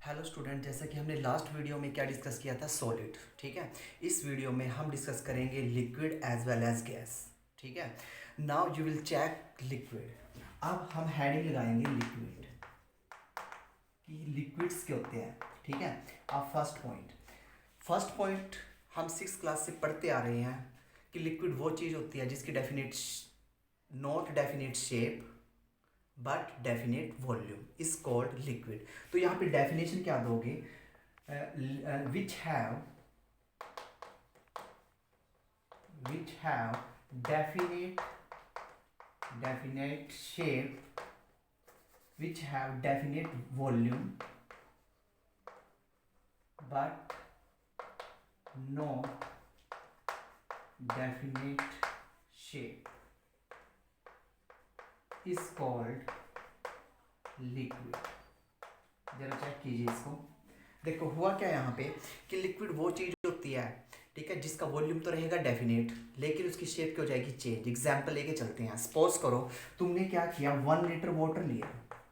Hello student, जैसा कि हमने लास्ट वीडियो में क्या डिस्कस किया था, सॉलिड। ठीक है। इस वीडियो में हम डिस्कस करेंगे liquid as well as gas. ठीक है। Now you will check liquid. अब हम हेडिंग लगाएंगे लिक्विड कि लिक्विड्स क्या होते हैं। ठीक है। अब फर्स्ट पॉइंट हम 6 क्लास से पढ़ते आ रहे हैं कि लिक्विड वो चीज़ होती है जिसकी definite not definite shape but definite volume is called liquid. तो यहाँ पे डेफिनेशन क्या दोगे? Which have definite shape, which have definite volume but no definite shape is called liquid. जरा चेक कीजिए इसको। देखो हुआ क्या यहाँ पे कि लिक्विड वो चीज़ होती है, ठीक है, जिसका वॉल्यूम तो रहेगा डेफिनेट, लेकिन उसकी शेप क्या हो जाएगी, चेंज। एग्जाम्पल लेके चलते हैं। सपोज करो तुमने क्या किया, 1 लीटर वाटर लिया।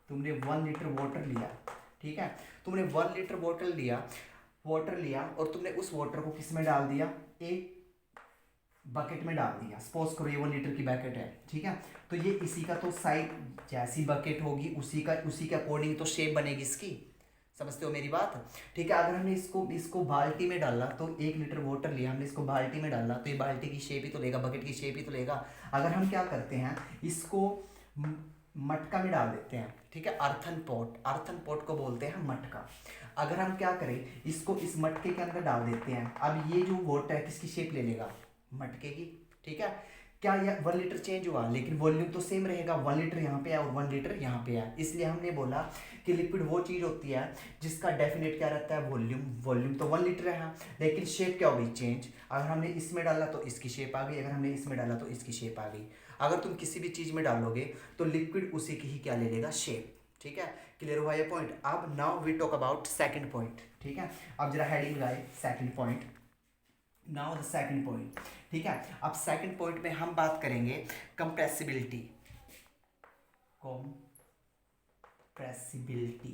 तुमने 1 लीटर वाटर लिया। ठीक है। तुमने 1 लीटर वाटर लिया और तुमने उस वाटर को किस में डाल दिया, एक बकेट में डाल दिया। सपोज करो ये 1 लीटर की बकेट है। ठीक है। तो ये इसी का तो साइज, जैसी बकेट होगी उसी के अकॉर्डिंग तो शेप बनेगी इसकी। समझते हो मेरी बात? ठीक है। अगर हमने इसको बाल्टी में डाला, तो 1 लीटर वाटर लिया, हमने इसको बाल्टी में डाला, तो ये बाल्टी की शेप ही तो लेगा, बकेट की शेप ही तो लेगा। अगर हम क्या करते हैं, इसको मटका में डाल देते हैं। ठीक है। अर्थन पॉट को बोलते हैं मटका। अगर हम क्या करें, इसको इस मटके के अंदर डाल देते हैं, अब ये जो वाटर है किसकी शेप ले लेगा, मटके की। ठीक है। क्या यह 1 लीटर चेंज हुआ, लेकिन वॉल्यूम तो सेम रहेगा। 1 लीटर यहाँ पे है और 1 लीटर यहाँ पे है। इसलिए हमने बोला कि लिक्विड वो चीज़ होती है जिसका डेफिनेट क्या रहता है, वॉल्यूम तो 1 लीटर है, लेकिन शेप क्या होगी, चेंज। अगर हमने इसमें डाला तो इसकी शेप आ गई, अगर हमने इसमें डाला तो इसकी शेप आ गई। अगर तुम किसी भी चीज़ में डालोगे तो लिक्विड उसी की ही क्या ले लेगा, शेप। ठीक है। क्लियर हुआ ये पॉइंट? अब now we talk about second point. ठीक है। अब जरा हेडिंग लगाए, second point. Now the second point. ठीक है। अब सेकंड पॉइंट में हम बात करेंगे कंप्रेसिबिलिटी। कंप्रेसिबिलिटी।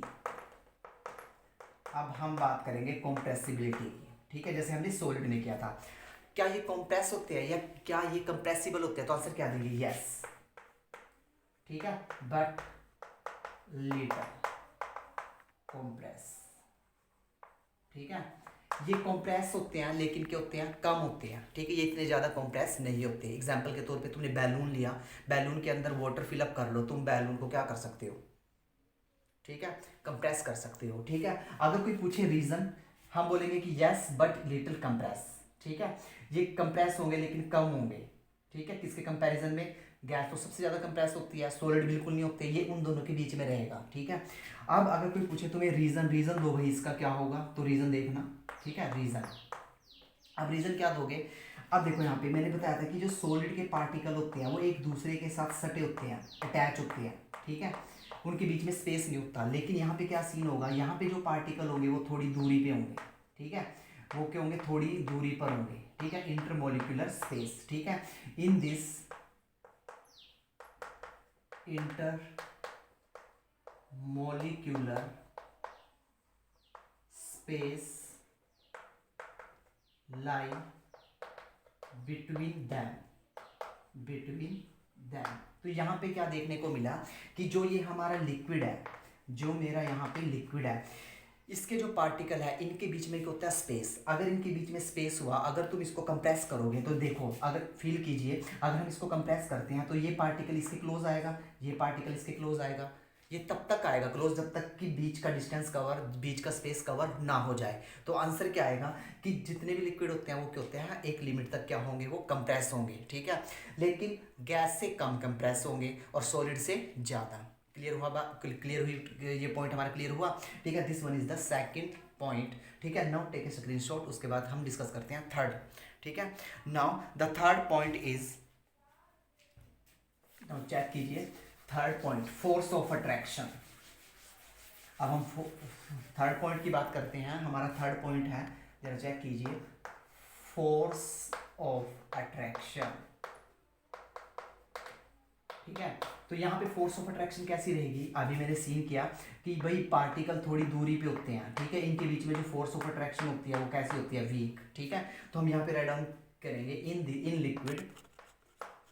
अब हम बात करेंगे कंप्रेसिबिलिटी की। ठीक है। जैसे हमने सॉलिड में किया था, क्या ये कंप्रेस होते हैं या क्या ये कंप्रेसिबल होते हैं? तो आंसर क्या देंगे, यस। ठीक है। But little compress. ठीक है। ये कंप्रेस होते हैं, लेकिन क्या होते हैं, कम होते हैं। ठीक है। ये इतने ज़्यादा कंप्रेस नहीं होते। एग्जाम्पल के तौर पे तुमने बैलून लिया, बैलून के अंदर वाटर फिलअप कर लो, तुम बैलून को क्या कर सकते हो, ठीक है, कंप्रेस कर सकते हो। ठीक है। अगर कोई पूछे रीज़न, हम बोलेंगे कि यस बट लिटिल कंप्रेस। ठीक है। ये कंप्रेस होंगे लेकिन कम होंगे। ठीक है। किसके कंपैरिजन में, गैस तो सबसे ज़्यादा कंप्रेस होती है, सॉलिड बिल्कुल नहीं होते। ये उन दोनों के बीच में रहेगा। ठीक है। अब अगर कोई पूछे तुम्हें रीज़न दो भाई, इसका क्या होगा, तो रीज़न देखना। ठीक है। रीज़न, अब रीज़न क्या दोगे? अब देखो यहाँ पे मैंने बताया था कि जो सॉलिड के पार्टिकल होते हैं वो एक दूसरे के साथ सटे होते हैं, अटैच होते हैं। ठीक है। उनके बीच में स्पेस नहीं होता। लेकिन यहाँ पे क्या सीन होगा, यहाँ पे जो पार्टिकल होंगे वो थोड़ी दूरी पे होंगे। ठीक है। वो क्या होंगे, थोड़ी दूरी पर होंगे। ठीक है। Intermolecular space. ठीक है। In this intermolecular space lie between them. तो यहाँ पे क्या देखने को मिला कि जो ये हमारा लिक्विड है, जो मेरा यहाँ पे लिक्विड है, इसके जो पार्टिकल है इनके बीच में क्या होता है, स्पेस। अगर इनके बीच में स्पेस हुआ, अगर तुम इसको कंप्रेस करोगे तो देखो, अगर फील कीजिए, अगर हम इसको कंप्रेस करते हैं तो ये पार्टिकल इसके क्लोज आएगा, ये पार्टिकल इसके क्लोज आएगा। ये तब तक आएगा क्लोज जब तक कि बीच का डिस्टेंस कवर, बीच का स्पेस कवर ना हो जाए। तो आंसर क्या आएगा कि जितने भी लिक्विड होते हैं वो क्या होते हैं, एक लिमिट तक क्या होंगे, वो कंप्रेस होंगे। ठीक है। लेकिन गैस से कम कंप्रेस होंगे और सॉलिड से ज़्यादा। क्लियर हुआ बात? क्लियर हुई? ये पॉइंट हमारा क्लियर हुआ? ठीक है। This one is the second point. ठीक है। नाउ टेक ए स्क्रीनशॉट, उसके बाद हम डिस्कस करते हैं थर्ड। ठीक है। Now the third point is, now check कीजिए third point, force of attraction. अब हम थर्ड पॉइंट की बात करते हैं। हमारा थर्ड पॉइंट है, जरा चेक कीजिए, फोर्स ऑफ अट्रैक्शन। ठीक है। तो यहाँ पे फोर्स ऑफ अट्रैक्शन कैसी रहेगी, अभी मैंने सीन किया कि भाई पार्टिकल थोड़ी दूरी पे होते हैं, ठीक है, इनके बीच में जो फोर्स ऑफ अट्रैक्शन होती है वो कैसी होती है, वीक, ठीक है। तो हम यहाँ पे राइट डाउन करेंगे in liquid,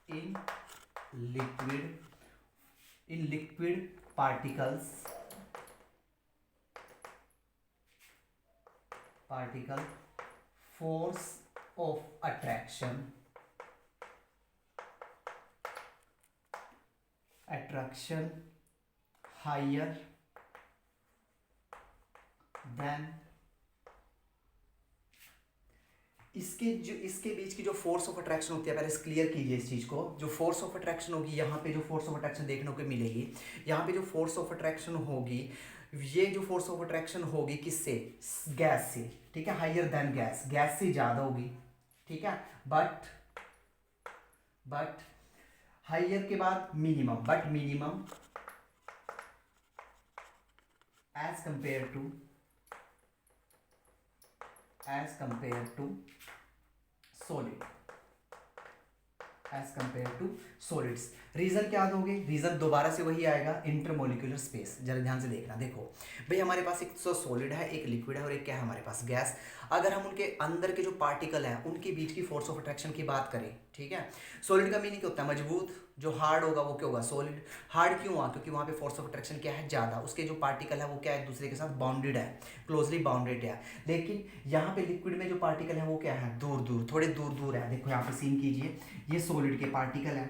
in liquid, in liquid particle force of attraction higher than, इसके बीच की जो फोर्स ऑफ अट्रैक्शन होती है, पहले क्लियर कीजिए इस चीज को। जो फोर्स ऑफ अट्रैक्शन होगी यहाँ पे, जो फोर्स ऑफ अट्रैक्शन देखने को मिलेगी यहाँ पे, जो फोर्स ऑफ अट्रैक्शन होगी, ये जो फोर्स ऑफ अट्रैक्शन होगी किससे, गैस से, ठीक है, हायर देन गैस, गैस से ज्यादा होगी, ठीक है। बट हायर के बाद minimum, but minimum as compare to solid, as compare to solids. Reason क्या दोगे, रीजन दोबारा से वही आएगा, इंटरमोलिकुलर स्पेस। जरा ध्यान से देखना, देखो भाई हमारे पास एक तो सॉलिड है, एक लिक्विड है और एक क्या है हमारे पास, गैस। अगर हम उनके अंदर के जो पार्टिकल हैं उनके बीच की फोर्स ऑफ अट्रैक्शन की बात करें, ठीक है, सॉलिड का मीनिंग क्या होता है, मजबूत। जो हार्ड होगा वो क्या होगा, सॉलिड। हार्ड क्यों हुआ, क्योंकि वहाँ पे फोर्स ऑफ अट्रैक्शन क्या है, ज़्यादा, उसके जो पार्टिकल है वो क्या है, एक दूसरे के साथ बाउंडेड है, क्लोजली बाउंडेड है। लेकिन यहाँ पे लिक्विड में जो पार्टिकल है वो क्या है, दूर दूर, थोड़े दूर दूर है। देखो यहाँ पे सीन कीजिए, ये सॉलिड के पार्टिकल है,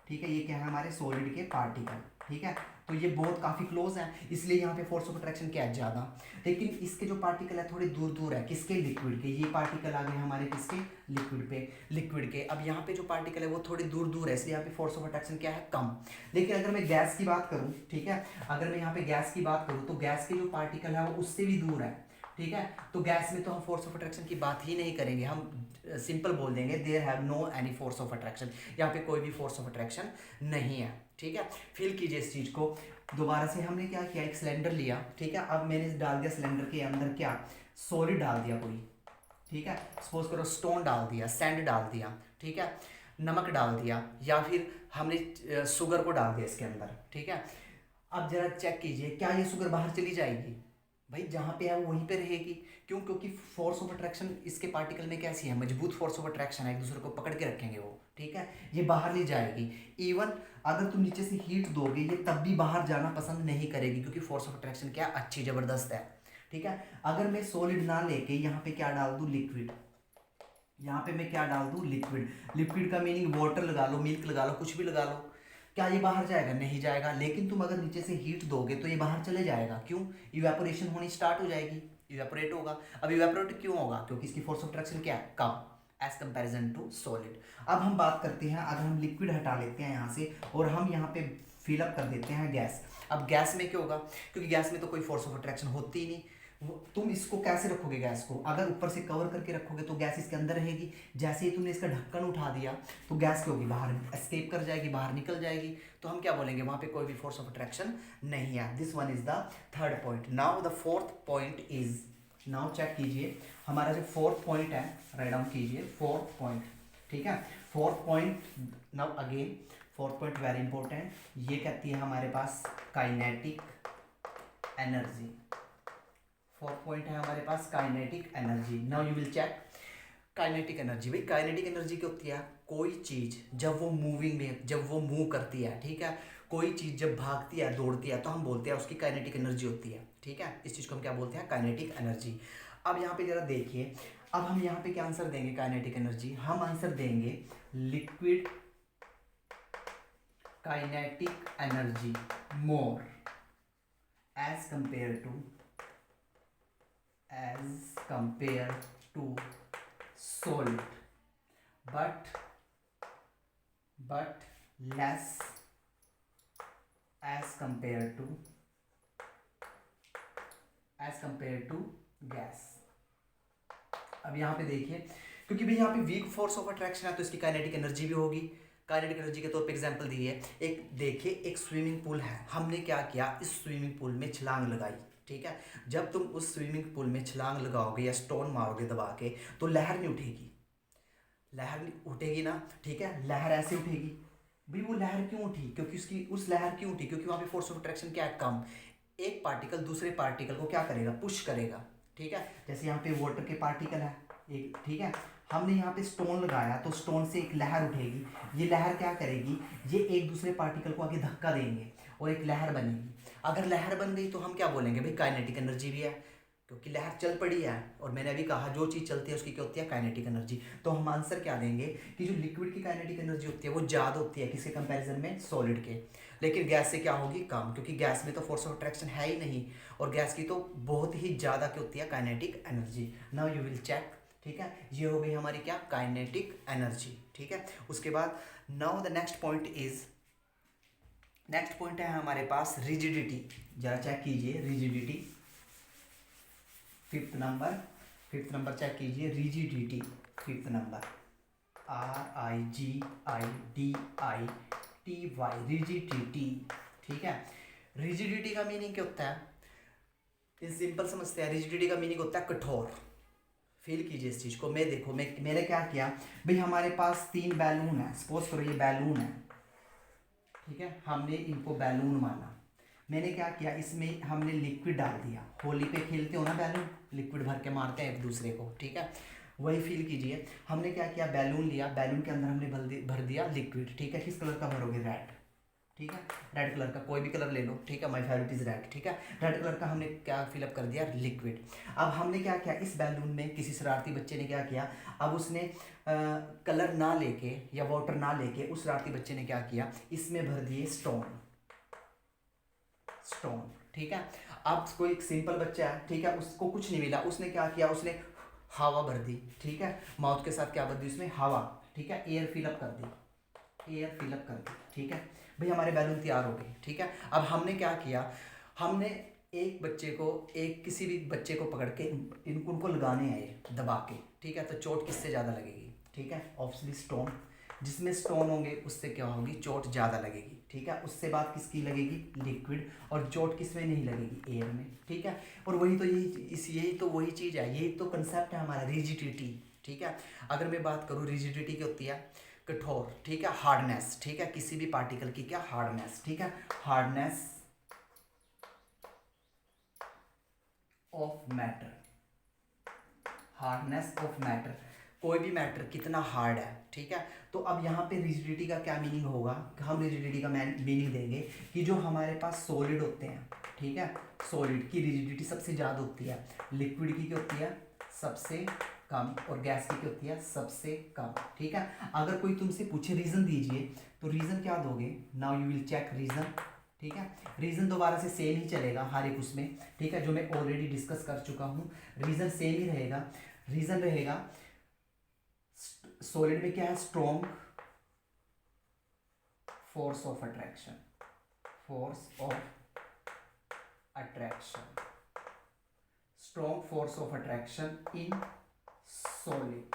ठीक है, ये क्या है हमारे सॉलिड के पार्टिकल, ठीक है। तो ये बहुत काफ़ी क्लोज है, इसलिए यहाँ पे फोर्स ऑफ अट्रैक्शन क्या है, ज़्यादा। लेकिन इसके जो पार्टिकल है थोड़े दूर दूर है, किसके, लिक्विड के। ये पार्टिकल आ गए हमारे किसके, लिक्विड पे, लिक्विड के। अब यहाँ पे जो पार्टिकल है वो थोड़ी दूर दूर है, इसलिए यहाँ पे फोर्स ऑफ अट्रैक्शन क्या है, कम। लेकिन अगर मैं गैस की बात करूँ, ठीक है, अगर मैं यहाँ पे गैस की बात करूँ तो गैस के जो पार्टिकल है वो उससे भी दूर है, ठीक है। तो गैस में तो हम फोर्स ऑफ अट्रैक्शन की बात ही नहीं करेंगे, हम सिंपल बोल देंगे there have no any force of attraction, यहाँ पे कोई भी फोर्स ऑफ अट्रैक्शन नहीं है, ठीक है। फील कीजिए इस चीज को। दोबारा से हमने क्या किया, एक सिलेंडर लिया, ठीक है, अब मैंने डाल दिया सिलेंडर के अंदर क्या, सॉलिड डाल दिया कोई, ठीक है, सपोज करो स्टोन डाल दिया, सैंड डाल दिया, ठीक है, नमक डाल दिया, या फिर हमने शुगर को डाल दिया इसके अंदर, ठीक है। अब जरा चेक कीजिए, क्या ये शुगर बाहर चली जाएगी, भाई जहाँ पे है वहीं पे रहेगी। क्यों, क्योंकि फोर्स ऑफ अट्रैक्शन इसके पार्टिकल में कैसी है, मजबूत फोर्स ऑफ अट्रैक्शन है, एक दूसरे को पकड़ के रखेंगे वो, ठीक है, ये बाहर नहीं जाएगी। इवन अगर तुम नीचे से हीट दोगे ये तब भी बाहर जाना पसंद नहीं करेगी, क्योंकि फोर्स ऑफ अट्रैक्शन क्या अच्छी ज़बरदस्त है, ठीक है। अगर मैं सॉलिड ना लेके यहाँ पे क्या डाल दूँ, लिक्विड, यहाँ पे मैं क्या डाल दूँ, लिक्विड। लिक्विड का मीनिंग वाटर लगा लो, मिल्क लगा लो, कुछ भी लगा लो, क्या ये बाहर जाएगा, नहीं जाएगा। लेकिन तुम अगर नीचे से हीट दोगे तो ये बाहर चले जाएगा। क्यों, इवेपोरेशन होनी स्टार्ट हो जाएगी, इवेपोरेट होगा। अब इवेपोरेट क्यों होगा, क्योंकि इसकी फोर्स ऑफ अट्रैक्शन क्या है, कम एज कंपेरिजन टू सॉलिड। अब हम बात करते हैं, अगर हम लिक्विड हटा लेते हैं यहाँ से और हम यहाँ पे फिलअप कर देते हैं गैस। अब गैस में क्या होगा, क्योंकि गैस में तो कोई फोर्स ऑफ अट्रैक्शन होती ही नहीं, तुम इसको कैसे रखोगे, गैस को अगर ऊपर से कवर करके रखोगे तो गैस इसके अंदर रहेगी। जैसे ही तुमने इसका ढक्कन उठा दिया तो गैस क्या होगी, बाहर एस्केप कर जाएगी, बाहर निकल जाएगी। तो हम क्या बोलेंगे, वहां पे कोई भी फोर्स ऑफ अट्रैक्शन नहीं है। This one is the third point. Now the fourth point is, now check कीजिए हमारा जो फोर्थ पॉइंट है, राइट डाउन कीजिए फोर्थ पॉइंट, ठीक है। Fourth point, now again fourth point very important, ये कहती है हमारे पास काइनेटिक एनर्जी। फोर्थ पॉइंट है हमारे पास kinetic energy. Now you will check kinetic energy. भाई काइनेटिक एनर्जी क्या होती है, कोई चीज़ जब वो मूविंग में, जब वो मूव करती है, ठीक है, कोई चीज़ जब भागती है, दौड़ती है, तो हम बोलते हैं उसकी काइनेटिक एनर्जी होती है, ठीक है। इस चीज़ को हम क्या बोलते हैं, काइनेटिक एनर्जी। अब यहाँ पे जरा देखिए, अब हम यहाँ पे क्या आंसर देंगे, काइनेटिक एनर्जी हम आंसर देंगे liquid kinetic energy more as compare to solid, but less as compared to gas. अब यहाँ पे देखिए, क्योंकि भाई यहाँ पे वीक फोर्स ऑफ अट्रैक्शन है तो इसकी काइनेटिक एनर्जी भी होगी। काइनेटिक एनर्जी के तौर पे एग्जांपल दी है, एक देखिए एक स्विमिंग पूल है, हमने क्या किया, इस स्विमिंग पूल में छलांग लगाई, ठीक है। जब तुम उस स्विमिंग पूल में छलांग लगाओगे या स्टोन मारोगे दबा के, तो लहर नहीं उठेगी, लहर नहीं उठेगी ना, ठीक है, लहर ऐसे उठेगी, भाई वो लहर क्यों उठी, क्योंकि उसकी उस लहर क्यों उठी, क्योंकि वहाँ पे फोर्स ऑफ अट्रैक्शन क्या है, कम। एक पार्टिकल दूसरे पार्टिकल को क्या करेगा, पुश करेगा, ठीक है। जैसे यहाँ पे वाटर के पार्टिकल है एक, ठीक है, हमने यहाँ पे स्टोन लगाया तो स्टोन से एक लहर उठेगी, ये लहर क्या करेगी, ये एक दूसरे पार्टिकल को आगे धक्का देंगे और एक लहर बनेगी। अगर लहर बन गई तो हम क्या बोलेंगे भाई, काइनेटिक एनर्जी भी है, क्योंकि लहर चल पड़ी है। और मैंने अभी कहा जो चीज़ चलती है उसकी क्या होती है, काइनेटिक एनर्जी। तो हम आंसर क्या देंगे कि जो लिक्विड की काइनेटिक एनर्जी होती है वो ज़्यादा होती है किसके कंपैरिजन में, सॉलिड के। लेकिन गैस से क्या होगी, कम, क्योंकि गैस में तो फोर्स ऑफ अट्रैक्शन है ही नहीं, और गैस की तो बहुत ही ज़्यादा क्या होती है, kinetic energy. Now you will check, ठीक है, ये हो गई हमारी क्या, काइनेटिक एनर्जी, ठीक है। उसके बाद now the next point is, next point है हमारे पास रिजिडिटी। जरा चेक कीजिए रिजिडिटी, फिफ्थ नंबर चेक कीजिए, rigidity, fifth number, RIGIDITY, rigidity, ठीक है। रिजिडिटी का मीनिंग क्या होता है, इन सिंपल समझते हैं, रिजिडिटी का मीनिंग होता है कठोर। फील कीजिए इस चीज़ को। मैं देखो, मैंने क्या किया भाई, हमारे पास 3 बैलून है, सपोज करो ये बैलून है, ठीक है, हमने इनको बैलून माना। मैंने क्या किया, इसमें हमने लिक्विड डाल दिया, होली पे खेलते हो ना बैलून, लिक्विड भर के मारते हैं एक दूसरे को, ठीक है, वही फील कीजिए। हमने क्या किया, बैलून लिया, बैलून के अंदर हमने भर दिया लिक्विड, ठीक है। किस कलर का भरोगे, रेड, ठीक है, रेड कलर का, कोई भी कलर ले लो, ठीक है, माय फेवरेट इज रेड, ठीक है। रेड कलर का हमने क्या फिलअप कर दिया, लिक्विड। अब हमने क्या किया, इस बैलून में किसी शरारती बच्चे ने क्या किया, अब उसने कलर ना लेके या वाटर ना लेके, उस शरारती बच्चे ने क्या किया, इसमें भर दिए स्टोन, ठीक है। अब कोई एक सिंपल बच्चा है, ठीक है, उसको कुछ नहीं मिला, उसने क्या किया, उसने हवा भर दी, ठीक है, माउथ के साथ क्या भर दी उसमें, हवा, ठीक है, एयर फिलअप कर दी, ठीक है। भाई हमारे बैलून तैयार हो गए, ठीक है। अब हमने क्या किया, हमने एक बच्चे को, एक किसी भी बच्चे को पकड़ के उनको लगाने आए दबा के, ठीक है, तो चोट किससे ज़्यादा लगेगी, ठीक है, ऑब्वियसली स्टोन, जिसमें स्टोन होंगे उससे क्या होगी, चोट ज़्यादा लगेगी, ठीक है। उससे बात किसकी लगेगी, लिक्विड, और चोट किस में नहीं लगेगी, एयर में, ठीक है। और वही तो यही तो वही चीज़ है, यही तो कंसेप्ट है हमारा, रिजिडिटी, ठीक है। अगर मैं बात करूँ रिजिडिटी क्या होती है, कठोर, ठीक है, हार्डनेस, ठीक है, किसी भी पार्टिकल की क्या, हार्डनेस, ठीक है, hardness of matter, hardness of matter, कोई भी मैटर कितना हार्ड है, ठीक है। तो अब यहाँ पे रिजिडिटी का क्या मीनिंग होगा, हम रिजिडिटी का मीनिंग देंगे कि जो हमारे पास सॉलिड होते हैं, ठीक है, सॉलिड की रिजिडिटी सबसे ज़्यादा होती है, लिक्विड की क्या होती है, सबसे कम, और गैस की क्या होती है, सबसे कम, ठीक है। अगर कोई तुमसे पूछे रीज़न दीजिए, तो रीज़न क्या दोगे, now you will check reason, ठीक है। रीज़न दोबारा से सेम ही चलेगा हर एक उसमें, ठीक है, जो मैं ऑलरेडी डिस्कस कर चुका हूँ, रीज़न सेम ही रहेगा। रीज़न रहेगा, सॉलिड में क्या है, strong force of attraction, strong force of attraction in solid,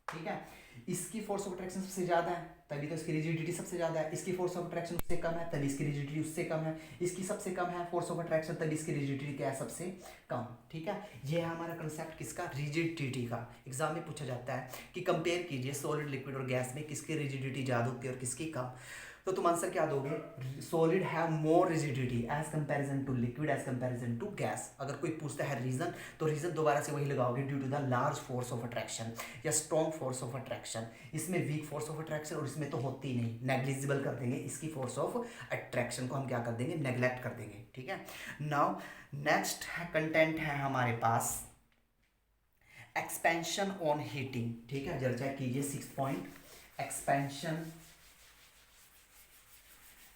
ठीक है। इसकी फोर्स ऑफ अट्रैक्शन सबसे ज़्यादा है, तभी तो इसकी रिजिडिटी सबसे ज़्यादा है। इसकी फोर्स ऑफ अट्रैक्शन उससे कम है, तभी इसकी रिजिडिटी उससे कम है। इसकी सबसे कम है फोर्स ऑफ अट्रैक्शन, तभी इसकी रिजिडिटी क्या है, सबसे कम, ठीक है। ये है हमारा कंसेप्ट किसका, रिजिडिटी का। एग्जाम में पूछा जाता है कि कंपेयर कीजिए सॉलिड, लिक्विड और गैस में किसकी रिजिडिटी ज़्यादा होती है और किसकी कम। तो तुम आंसर क्या दोगे, solid have more rigidity as comparison to liquid, as comparison to gas. अगर कोई पूछता है रीजन, तो रीजन दोबारा से वही लगाओगे, due to the large force of attraction या स्ट्रॉन्ग फोर्स ऑफ अट्रैक्शन। इसमें वीक फोर्स ऑफ अट्रैक्शन, और इसमें तो होती ही नहीं, नेग्लिजिबल कर देंगे इसकी फोर्स ऑफ अट्रैक्शन को, हम क्या कर देंगे, नेग्लेक्ट कर देंगे, ठीक है। नाउ नेक्स्ट कंटेंट है हमारे पास एक्सपेंशन ऑन हीटिंग, ठीक है। जरा चेक कीजिए 6 पॉइंट,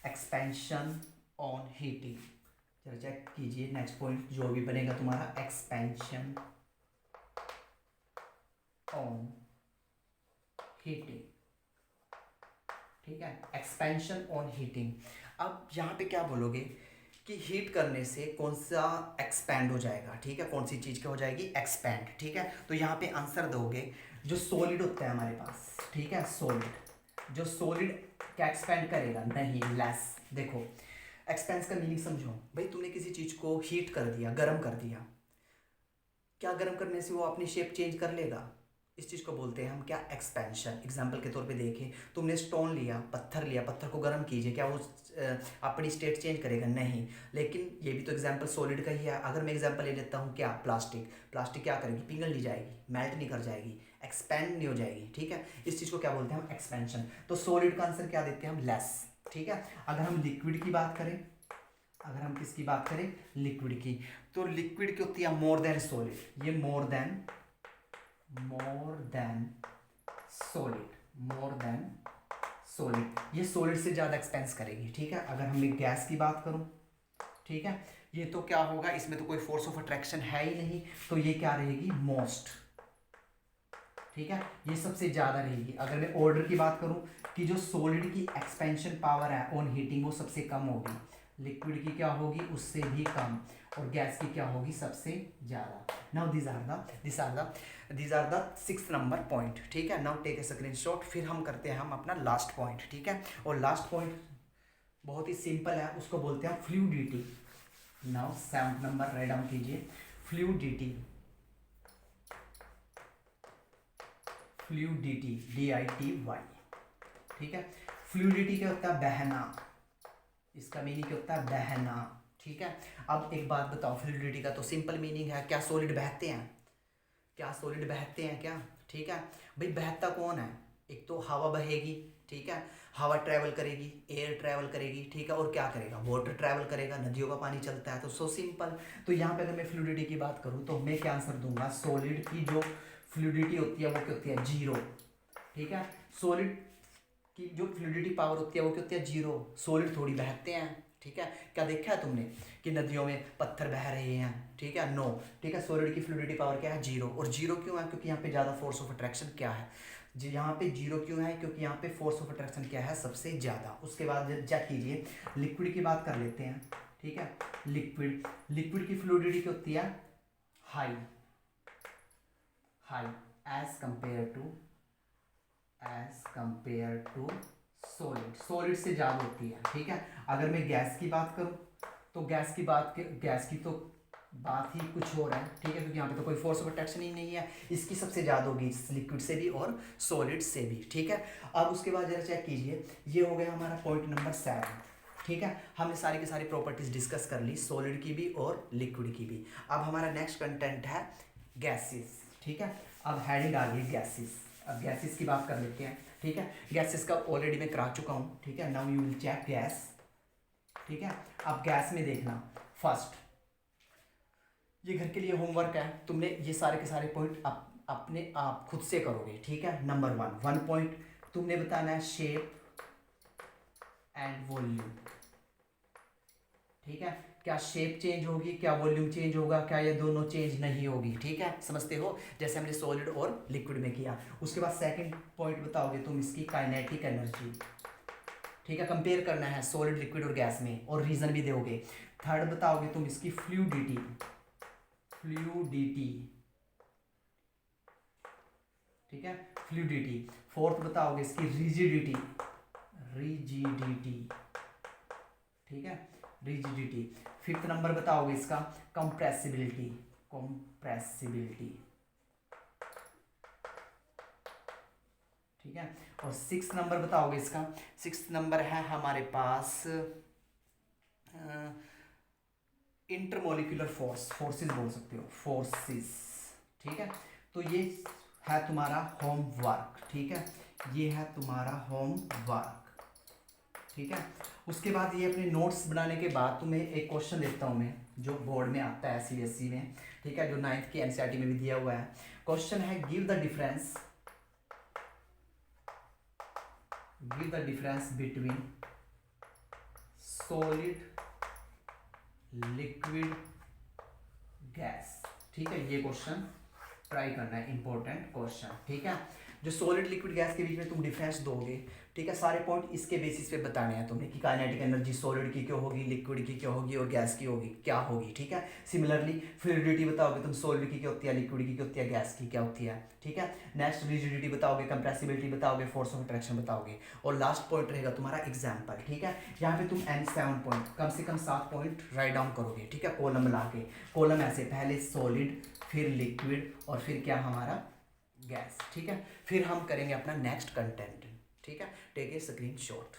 एक्सपेंशन ऑन हीटिंग। चलो चेक कीजिए नेक्स्ट पॉइंट जो भी बनेगा तुम्हारा, एक्सपेंशन ऑन हीटिंग, ठीक है, एक्सपेंशन ऑन हीटिंग। अब यहाँ पे क्या बोलोगे कि हीट करने से कौन सा एक्सपैंड हो जाएगा, ठीक है, कौन सी चीज़ क्या हो जाएगी, एक्सपैंड, ठीक है। तो यहाँ पे आंसर दोगे जो सॉलिड होता है हमारे पास, ठीक है, सॉलिड, जो सॉलिड क्या एक्सपैंड करेगा, नहीं, लेस। देखो एक्सपेंस का मीनिंग समझो भाई, तुमने किसी चीज़ को हीट कर दिया, गर्म कर दिया, क्या गर्म करने से वो अपनी शेप चेंज कर लेगा, इस चीज़ को बोलते हैं हम क्या, एक्सपेंशन। एग्जाम्पल के तौर पे देखें, तुमने स्टोन लिया, पत्थर को गर्म कीजिए, क्या वो अपनी स्टेट चेंज करेगा? नहीं। लेकिन ये भी तो एग्जाम्पल सॉलिड का ही है। अगर मैं एग्जाम्पल ले लेता हूँ क्या, प्लास्टिक क्या करेगी, पिघल नहीं जाएगी, मेल्ट नहीं कर जाएगी, एक्सपेंड नहीं हो जाएगी, ठीक है। इस चीज़ को क्या बोलते हैं हम, एक्सपेंशन। तो सॉलिड का आंसर क्या देते हैं हम, लेस, ठीक है। अगर हम लिक्विड की बात करें, अगर हम किसकी बात करें, लिक्विड की, तो लिक्विड की होती है मोर देन सॉलिड। ये मोर देन सॉलिड, ये सॉलिड से ज़्यादा एक्सपेंस करेगी, ठीक है। अगर हम एक गैस की बात करूं, ठीक है, ये तो क्या होगा, इसमें तो कोई फोर्स ऑफ अट्रैक्शन है ही नहीं, तो ये क्या रहेगी, मोस्ट, ठीक है, ये सबसे ज़्यादा रहेगी। अगर मैं ऑर्डर की बात करूं कि जो सॉलिड की एक्सपेंशन पावर है ऑन हीटिंग वो सबसे कम होगी, लिक्विड की क्या होगी, उससे भी कम, और गैस की क्या होगी, सबसे ज़्यादा। Now these are the 6th number point, ठीक है। Now take a screenshot. फिर हम करते हैं हम अपना लास्ट पॉइंट, ठीक है। और लास्ट पॉइंट बहुत ही सिंपल है, उसको बोलते हैं fluidity. Now 7th number right down कीजिए, फ्लूइडिटी, DITY, ठीक है। फ्लूइडिटी क्या होता है, बहना, इसका मीनिंग क्या होता है, बहना, ठीक है। अब एक बात बताओ, फ्लूइडिटी का तो सिंपल मीनिंग है, क्या सॉलिड बहते हैं, क्या सॉलिड बहते हैं क्या, ठीक है। भाई बहता कौन है, एक तो हवा बहेगी, ठीक है, हवा ट्रैवल करेगी, एयर ट्रैवल करेगी, ठीक है, और क्या करेगा, वाटर ट्रैवल करेगा, नदियों का पानी चलता है, तो सो सिंपल। तो यहाँ पे अगर मैं फ्लूइडिटी की बात करूँ तो मैं क्या आंसर दूंगा, सॉलिड की जो फ्लूइडिटी होती है वो क्या होती है, जीरो, ठीक है। सॉलिड की जो फ्लूइडिटी पावर होती है वो क्या होती है, जीरो। सॉलिड थोड़ी बहते हैं, ठीक है। क्या देखा है तुमने कि नदियों में पत्थर बह रहे हैं, ठीक है, नो, ठीक है। सॉलिड की फ्लूइडिटी पावर क्या है, जीरो। और जीरो क्यों है, क्योंकि यहाँ पे ज़्यादा फोर्स ऑफ अट्रैक्शन क्या है, जी यहाँ पे जीरो क्यों है, क्योंकि यहाँ पे फोर्स ऑफ अट्रैक्शन क्या है, सबसे ज़्यादा। उसके बाद चेक कीजिए, लिक्विड की बात कर लेते हैं, ठीक है। लिक्विड की फ्लूइडिटी क्या होती है, high as compare to solid से ज़्यादा होती है, ठीक है। अगर मैं गैस की बात करूँ तो गैस की तो बात ही कुछ और है, ठीक है, क्योंकि यहाँ पे तो कोई फोर्स ऑफ अट्रैक्शन ही नहीं है, इसकी सबसे ज़्यादा होगी लिक्विड से भी और सॉलिड से भी, ठीक है। अब उसके बाद जरा चेक कीजिए, ये हो गया हमारा पॉइंट नंबर 7, ठीक है। हमने सारी की सारी प्रॉपर्टीज डिस्कस कर ली, सॉलिड की भी और लिक्विड की भी। अब हमारा नेक्स्ट कंटेंट है गैसेस, ठीक है। अब हेडिंग आ गई गैसेस, अब गैसेस की बात कर लेते हैं, ठीक है। गैसेस का ऑलरेडी मैं करा चुका हूँ, ठीक है। Now you will check gas, ठीक है। अब गैस में देखना, फर्स्ट ये घर के लिए होमवर्क है, तुमने ये सारे के सारे पॉइंट अपने आप खुद से करोगे, ठीक है। नंबर 1 पॉइंट तुमने बताना है शेप एंड वॉल्यूम, ठीक है। क्या शेप चेंज होगी, क्या वॉल्यूम चेंज होगा, क्या ये दोनों चेंज नहीं होगी, ठीक है, समझते हो, जैसे हमने सॉलिड और लिक्विड में किया। उसके बाद सेकंड पॉइंट बताओगे तुम इसकी काइनेटिक एनर्जी, ठीक है, कंपेयर करना है सॉलिड, लिक्विड और गैस में, और रीजन भी दोगे। थर्ड बताओगे तुम इसकी फ्लूइडिटी, ठीक है, फ्लूइडिटी। फोर्थ बताओगे इसकी रिजिडिटी, ठीक है, रिजिडिटी। फिफ्थ नंबर बताओगे इसका कंप्रेसिबिलिटी, ठीक है। और 6th नंबर बताओगे इसका, 6th नंबर है हमारे पास इंटरमोलिकुलर फोर्सेस बोल सकते हो, फोर्सेस, ठीक है। तो ये है तुम्हारा होमवर्क, ठीक है, ये है तुम्हारा होमवर्क, ठीक है। उसके बाद ये अपने नोट्स बनाने के बाद तुम्हें एक क्वेश्चन देता हूँ मैं, जो बोर्ड में आता है CBSE में, ठीक है, जो 9th की NCERT में भी दिया हुआ है। क्वेश्चन है give the difference between solid, liquid, gas, ठीक है। ये क्वेश्चन ट्राई करना है, इंपॉर्टेंट क्वेश्चन, ठीक है। जो सॉलिड, लिक्विड, गैस के बीच में तुम डिफरेंस दोगे, ठीक है, सारे पॉइंट इसके बेसिस पे बताने हैं तुम्हें कि काइनेटिक एनर्जी सॉलिड की क्या होगी, लिक्विड की क्या होगी और गैस की होगी क्या होगी, ठीक है। सिमिलरली फ्लूइडिटी बताओगे तुम, सॉलिड की क्या होती है, लिक्विड की क्या होती है, गैस की क्या होती है, ठीक है। नेक्स्ट रिजिडिटी बताओगे, कंप्रेसिबिलिटी बताओगे, फोर्स ऑफ अट्रैक्शन बताओगे, और लास्ट पॉइंट रहेगा तुम्हारा एग्जाम्पल, ठीक है। यहाँ पे तुम 7 पॉइंट, कम से कम 7 पॉइंट राइट डाउन करोगे, ठीक है, कॉलम मिला के। कॉलम ऐसे, पहले सॉलिड, फिर लिक्विड, और फिर क्या हमारा गैस, ठीक है। फिर हम करेंगे अपना नेक्स्ट कंटेंट, ठीक है। Take a screen shot.